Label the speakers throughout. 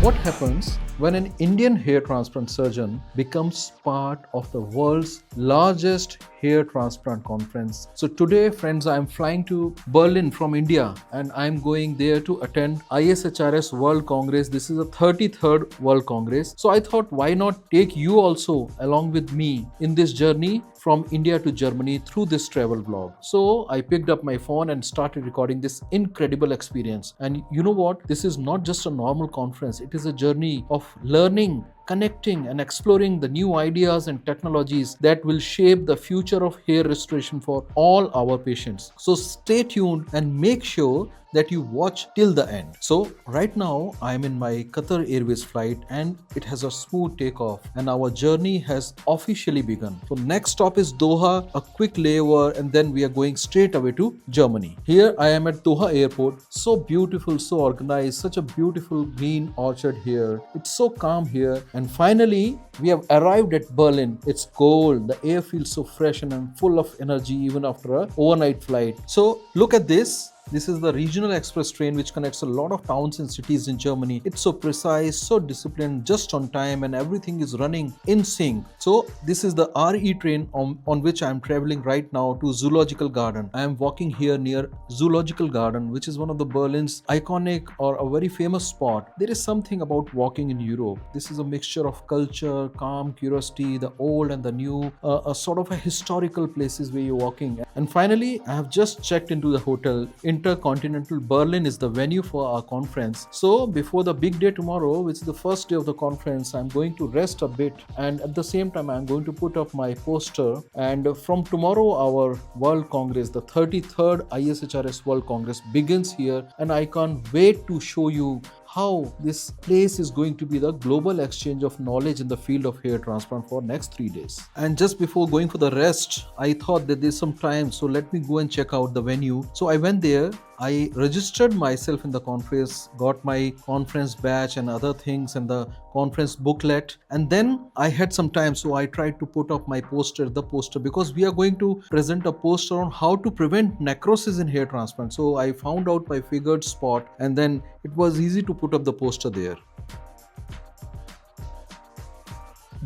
Speaker 1: What happens when an Indian hair transplant surgeon becomes part of the world's largest hair transplant conference? So today, friends, I'm flying to Berlin from India and I'm going there to attend ISHRS World Congress. This is the 33rd World Congress. So I thought, why not take you also along with me in this journey from India to Germany through this travel vlog. So I picked up my phone and started recording this incredible experience. And you know what? This is not just a normal conference. It is a journey of learning, connecting and exploring the new ideas and technologies that will shape the future of hair restoration for all our patients. So stay tuned and make sure that you watch till the end. So right now I am in my Qatar Airways flight and it has a smooth takeoff and our journey has officially begun. So next stop is Doha, a quick layover, and then we are going straight away to Germany. Here I am at Doha airport. So beautiful, so organized, such a beautiful green orchard here. It's so calm here. And finally we have arrived at Berlin. It's cold, the air feels so fresh and I'm full of energy even after an overnight flight. So look at this. This is the regional express train which connects a lot of towns and cities in Germany. It's so precise, so disciplined, just on time, and everything is running in sync. So this is the RE train on which I am traveling right now to Zoological Garden. I am walking here near Zoological Garden, which is one of the Berlin's iconic or a very famous spot. There is something about walking in Europe. This is a mixture of culture, calm, curiosity, the old and the new, a sort of a historical places where you're walking. And finally, I have just checked into the hotel. Intercontinental Berlin is the venue for our conference. So before the big day tomorrow, which is the first day of the conference, I'm going to rest a bit, and at the same time I'm going to put up my poster. And from tomorrow our World Congress, the 33rd ISHRS World Congress, begins here, and I can't wait to show you how this place is going to be the global exchange of knowledge in the field of hair transplant for next 3 days. And just before going for the rest, I thought that there's some time, so let me go and check out the venue. So I went there. I registered myself in the conference, got my conference badge and other things and the conference booklet, and then I had some time, so I tried to put up my poster, because we are going to present a poster on how to prevent necrosis in hair transplant. So I found out my figured spot and then it was easy to put up the poster there.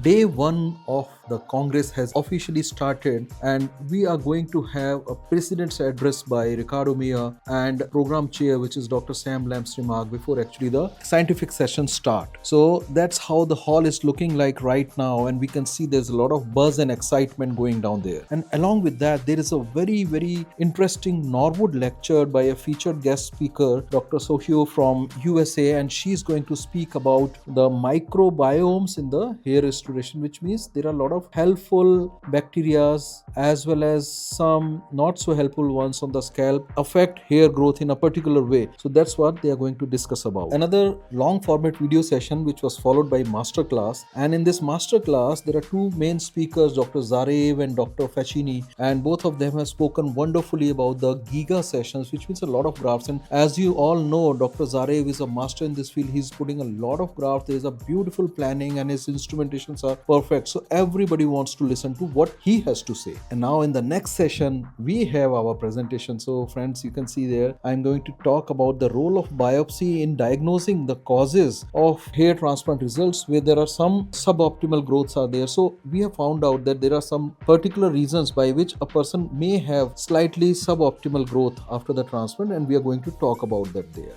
Speaker 1: Day one of the Congress has officially started, and we are going to have a President's address by Ricardo Mia and program chair, which is Dr. Sam Lamstremark, before actually the scientific sessions start. So that's how the hall is looking like right now, and we can see there's a lot of buzz and excitement going down there. And along with that, there is a very, very interesting Norwood lecture by a featured guest speaker, Dr. Sohio from USA, and she's going to speak about the microbiomes in the hair restoration, which means there are a lot of helpful bacteria as well as some not so helpful ones on the scalp affect hair growth in a particular way. So that's what they are going to discuss about. Another long format video session which was followed by masterclass, and in this masterclass there are two main speakers, Dr. Zarev and Dr. Facchini, and both of them have spoken wonderfully about the Giga sessions, which means a lot of grafts. And as you all know, Dr. Zarev is a master in this field. He's putting a lot of grafts. There is a beautiful planning and his instrumentations are perfect. So everybody wants to listen to what he has to say. And now in the next session, we have our presentation. So friends, you can see there, I'm going to talk about the role of biopsy in diagnosing the causes of hair transplant results, where there are some suboptimal growths are there. So we have found out that there are some particular reasons by which a person may have slightly suboptimal growth after the transplant, and we are going to talk about that there.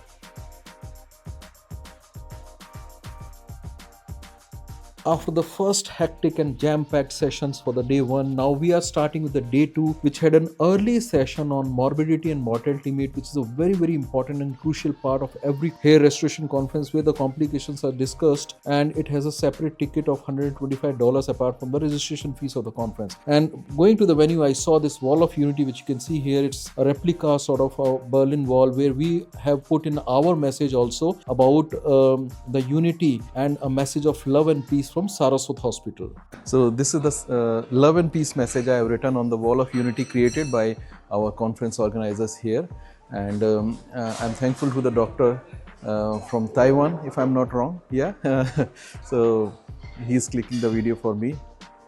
Speaker 1: After the first hectic and jam-packed sessions for the day one, now we are starting with the day two, which had an early session on morbidity and mortality rate, which is a very, very important and crucial part of every hair restoration conference, where the complications are discussed, and it has a separate ticket of $125 apart from the registration fees of the conference. And going to the venue, I saw this wall of unity, which you can see here. It's a replica sort of a Berlin wall, where we have put in our message also about the unity and a message of love and peace from Saraswat Hospital. So this is the love and peace message I have written on the wall of unity created by our conference organizers here. And I'm thankful to the doctor from Taiwan, if I'm not wrong. Yeah. So he's clicking the video for me.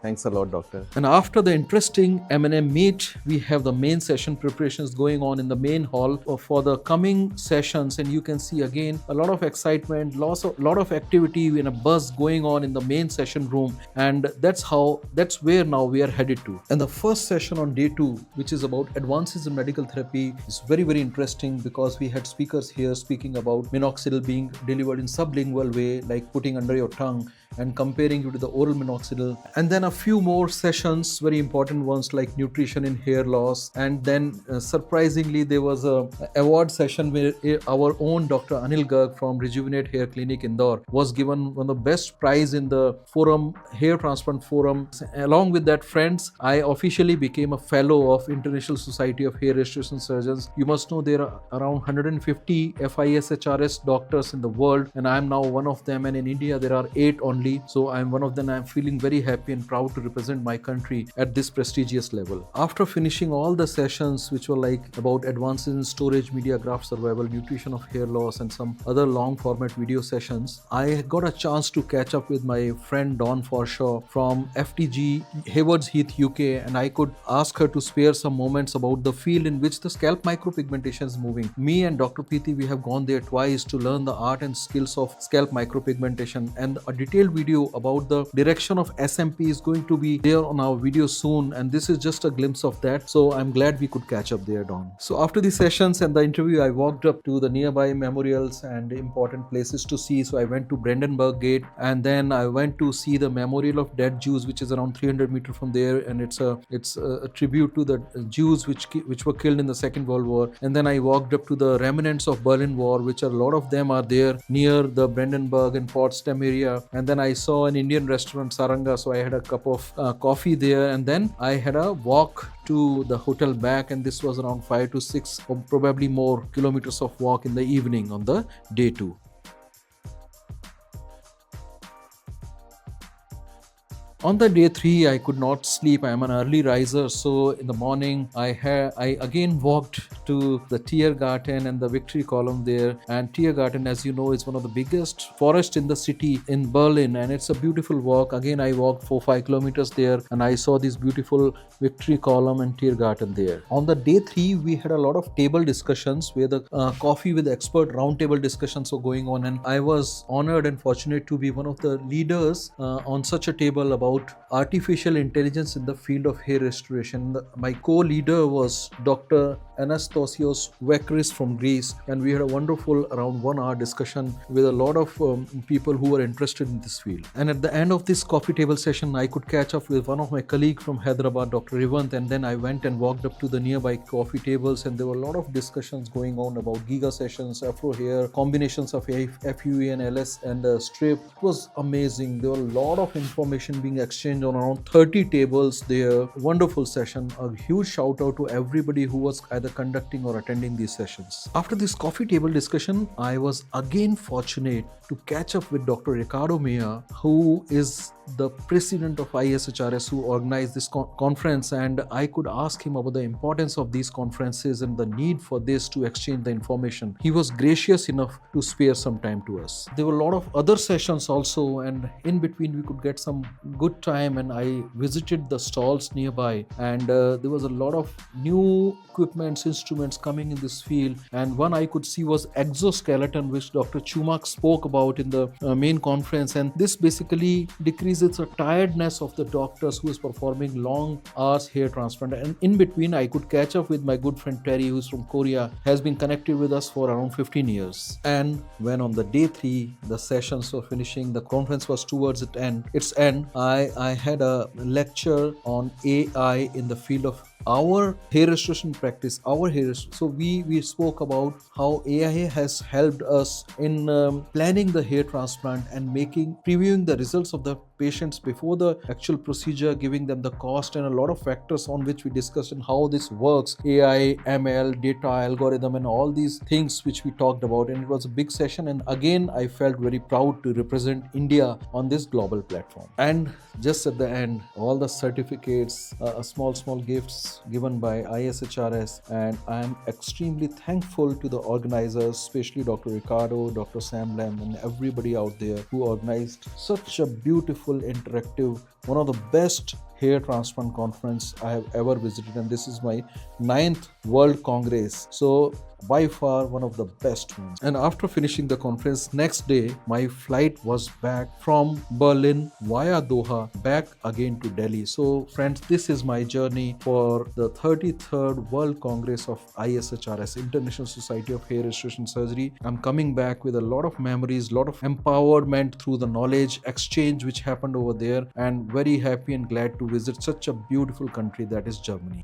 Speaker 2: Thanks a lot, doctor.
Speaker 1: And after the interesting M&M meet, we have the main session preparations going on in the main hall for the coming sessions. And you can see again a lot of excitement, lot of activity in a buzz going on in the main session room. And that's where now we are headed to. And the first session on day 2, which is about advances in medical therapy, is very, very interesting because we had speakers here speaking about minoxidil being delivered in sublingual way, like putting under your tongue and comparing it to the oral minoxidil. And then a few more sessions, very important ones like nutrition in hair loss. And then surprisingly, there was a award session where our own Dr. Anil Garg from Rejuvenate Hair Clinic Indore was given one of the best prize in the forum, Hair Transplant Forum. Along with that, friends, I officially became a fellow of International Society of Hair Restoration Surgeons. You must know there are around 150 FISHRS doctors in the world, and I am now one of them. And in India, there are 8 only. So I'm one of them. I'm feeling very happy and proud to represent my country at this prestigious level. After finishing all the sessions, which were like about advances in storage, media, graft survival, nutrition of hair loss, and some other long format video sessions, I got a chance to catch up with my friend Dawn Forshaw from FTG Hayward's Heath, UK, and I could ask her to spare some moments about the field in which the scalp micropigmentation is moving. Me and Dr. Preeti, we have gone there twice to learn the art and skills of scalp micropigmentation, and a detailed video about the direction of SMP is going to be there on our video soon, and this is just a glimpse of that. So I'm glad we could catch up there, Dawn. So after the sessions and the interview, I walked up to the nearby memorials and important places to see. So I went to Brandenburg Gate, and then I went to see the Memorial of Dead Jews, which is around 300 meters from there, and it's a tribute to the Jews which were killed in the Second World War. And then I walked up to the remnants of Berlin Wall, which a lot of them are there near the Brandenburg and Potsdam area. And then I saw an Indian restaurant, Saranga, so I had a cup of coffee there, and then I had a walk to the hotel back, and this was around 5 to 6 or probably more kilometers of walk in the evening on the day 2. On the day 3, I could not sleep. I am an early riser, so in the morning I again walked to the Tiergarten and the Victory Column there. And Tiergarten, as you know, is one of the biggest forests in the city in Berlin, and it's a beautiful walk. Again, I walked 4-5 kilometers there, and I saw this beautiful Victory Column and Tiergarten there. On the day 3, we had a lot of table discussions where the coffee with expert roundtable discussions were going on, and I was honored and fortunate to be one of the leaders on such a table about artificial intelligence in the field of hair restoration. My co-leader was Dr. Anastasios Vekris from Greece, and we had a wonderful around 1 hour discussion with a lot of people who were interested in this field. And at the end of this coffee table session, I could catch up with one of my colleagues from Hyderabad, Dr. Rivant, and then I went and walked up to the nearby coffee tables, and there were a lot of discussions going on about giga sessions, afro hair, combinations of FUE and LS and strip. It was amazing. There were a lot of information being exchanged on around 30 tables there. Wonderful session. A huge shout out to everybody who was either conducting or attending these sessions. After this coffee table discussion, I was again fortunate to catch up with Dr. Ricardo Mea, who is the president of ISHRS, who organized this conference, and I could ask him about the importance of these conferences and the need for this to exchange the information. He was gracious enough to spare some time to us. There were a lot of other sessions also, and in between we could get some good time, and I visited the stalls nearby, and there was a lot of new equipments, instruments coming in this field, and one I could see was exoskeleton, which Dr. Chumak spoke about in the main conference, and this basically decreases the tiredness of the doctors who is performing long hours hair transplant. And in between I could catch up with my good friend Terry, who's from Korea, has been connected with us for around 15 years. And when on the day 3 the sessions were finishing, the conference was towards its end, I had a lecture on AI in the field of our hair restoration practice, our hair. So we spoke about how AI has helped us in planning the hair transplant and previewing the results of the patients before the actual procedure, giving them the cost and a lot of factors on which we discussed and how this works, AI, ML, data, algorithm, and all these things which we talked about. And it was a big session, and again I felt very proud to represent India on this global platform. And just at the end, all the certificates, small gifts conference given by ISHRS, and I am extremely thankful to the organizers, especially Dr. Ricardo, Dr. Sam Lam, and everybody out there who organized such a beautiful, interactive, one of the best hair transplant conference I have ever visited, and this is my 9th World Congress. So by far one of the best ones. And after finishing the conference, next day my flight was back from Berlin via Doha back again to Delhi. So friends, this is my journey for the 33rd World Congress of ISHRS, International Society of Hair Restoration Surgery. I'm coming back with a lot of memories, lot of empowerment through the knowledge exchange which happened over there, and very happy and glad to visit such a beautiful country that is Germany.